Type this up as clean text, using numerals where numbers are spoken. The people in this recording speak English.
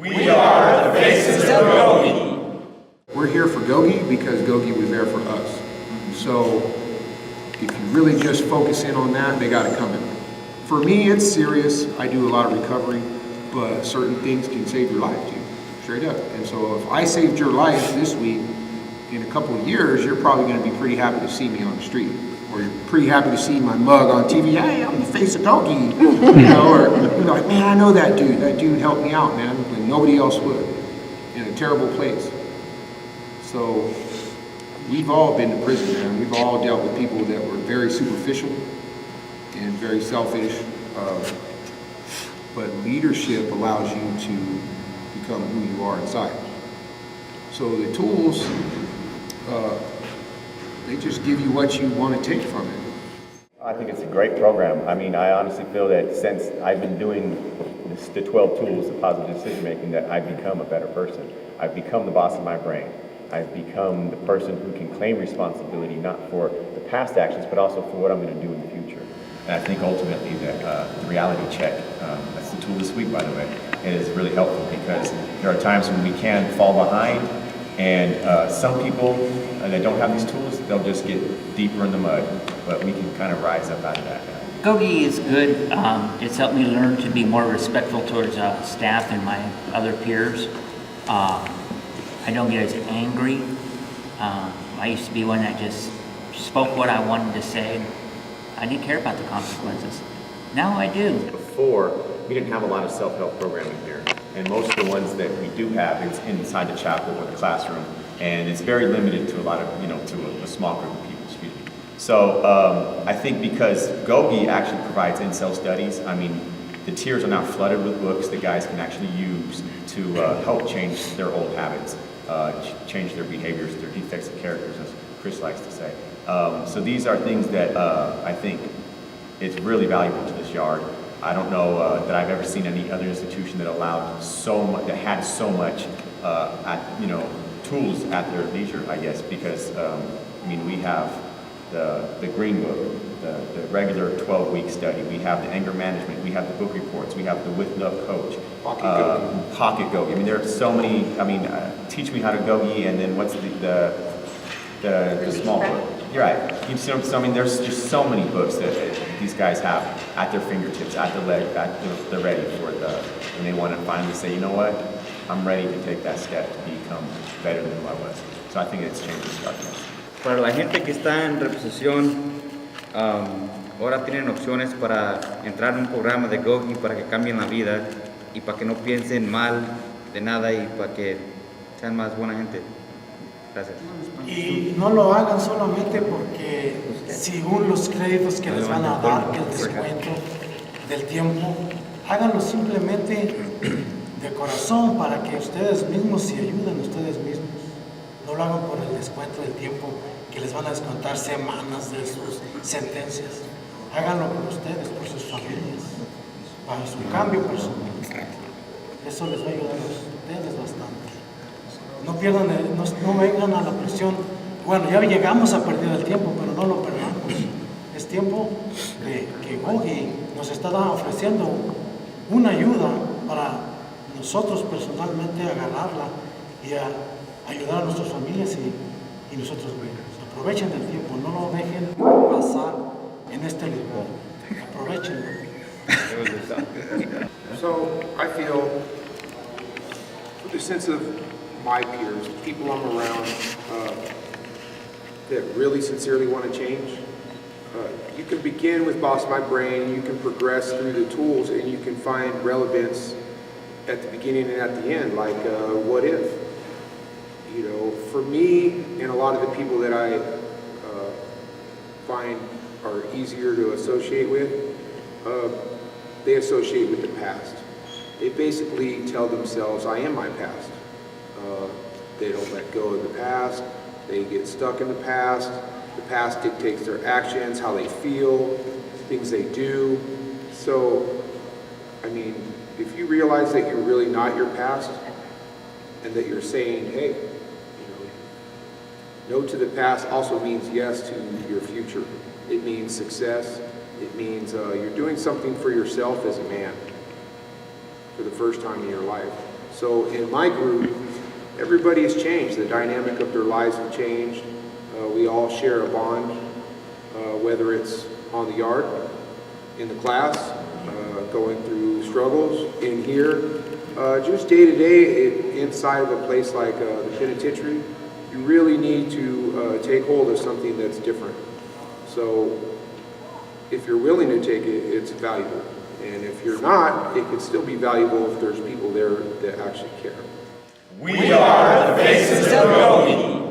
We are the faces of GOGI. We're here for GOGI because GOGI was there for us. So if you really just focus in on that, they got it coming. For me, it's serious. I do a lot of recovery, but certain things can save your life too, straight up. And so if I saved your life this week, in a couple of years, you're probably going to be pretty happy to see me on the street. Or you're pretty happy to see my mug on TV. Hey, I'm the face of GOGI. You know, or you're like, man, I know that dude. That dude helped me out, man. Like nobody else would. In a terrible place. So we've all been to prison, man. We've all dealt with people that were very superficial and very selfish. But leadership allows you to become who you are inside. So the tools, they just give you what you want to take from it. I think it's a great program. I mean, I honestly feel that since I've been doing the 12 tools of positive decision making, that I've become a better person. I've become the boss of my brain. I've become the person who can claim responsibility not for the past actions, but also for what I'm going to do in the future. And I think ultimately that the reality check, that's the tool this week, by the way, is really helpful because there are times when we can fall behind, and some people that don't have these tools, they'll just get deeper in the mud, but we can kind of rise up out of that. GOGI is good. It's helped me learn to be more respectful towards staff and my other peers. I don't get as angry. I used to be one that just spoke what I wanted to say. I didn't care about the consequences. Now I do. Before, we didn't have a lot of self-help programming here. And most of the ones that we do have, it's inside the chapel or the classroom. And it's very limited to a lot of, to a small group of people, excuse me. So I think because GOGI actually provides in-cell studies, I mean, the tiers are now flooded with books that guys can actually use to help change their old habits, change their behaviors, their defects of characters, as Chris likes to say. So these are things that I think it's really valuable to this yard. I don't know that I've ever seen any other institution that allowed so much, that had so much, tools at their leisure, I guess, because I mean, we have the Green Book, the regular 12-week study. We have the anger management. We have the book reports. We have the With Love Coach. Pocket GOGI. I mean, there are so many. I mean, Teach Me How to GOGI, and then what's the small book? You're right. You see, so I mean, there's just so many books that these guys have at their fingertips, at their leg, they're ready for when they want to finally say, you know what, I'm ready to take that step to become better than who I was. So I think it's changed the darkness. Para la gente que está en reposición, ahora tienen opciones para entrar en un programa de GOGI para que cambien la vida y para que no piensen mal de nada y para que sean más buena gente. Gracias. Y no lo hagan solamente porque según los créditos que les van a dar, el descuento del tiempo, háganlo simplemente de corazón para que ustedes mismos se ayuden ustedes mismos. No lo hagan por el descuento del tiempo que les van a descontar semanas de sus sentencias. Háganlo por ustedes, por sus familias, para su cambio personal. Eso les va a ayudar a ustedes bastante. No pierdan, no vengan a la presión. Bueno, ya llegamos a perder el tiempo, pero no lo perdamos. Es tiempo de que GOGI nos está ofreciendo una ayuda para nosotros personalmente agarrarla y a ayudar a nuestras familias y nosotros mismos. Aprovechen el tiempo, no lo dejen pasar en este lugar. Aprovechenlo. So I feel the sense of my peers, people I'm around that really sincerely want to change. You can begin with Boss My Brain, you can progress through the tools, and you can find relevance at the beginning and at the end, like what if? For me and a lot of the people that I find are easier to associate with, they associate with the past. They basically tell themselves, I am my past. They don't let go of the past. They get stuck in the past. The past dictates their actions, how they feel, things they do. So, I mean, if you realize that you're really not your past, and that you're saying, hey, no to the past also means yes to your future. It means success. It means you're doing something for yourself as a man for the first time in your life. So in my group, everybody has changed. The dynamic of their lives have changed. We all share a bond, whether it's on the yard, in the class, going through struggles in here, just day to day inside of a place like the penitentiary. You really need to take hold of something that's different. So if you're willing to take it, it's valuable. And if you're not, it can still be valuable if there's people there that actually care. We are the faces of GOGI.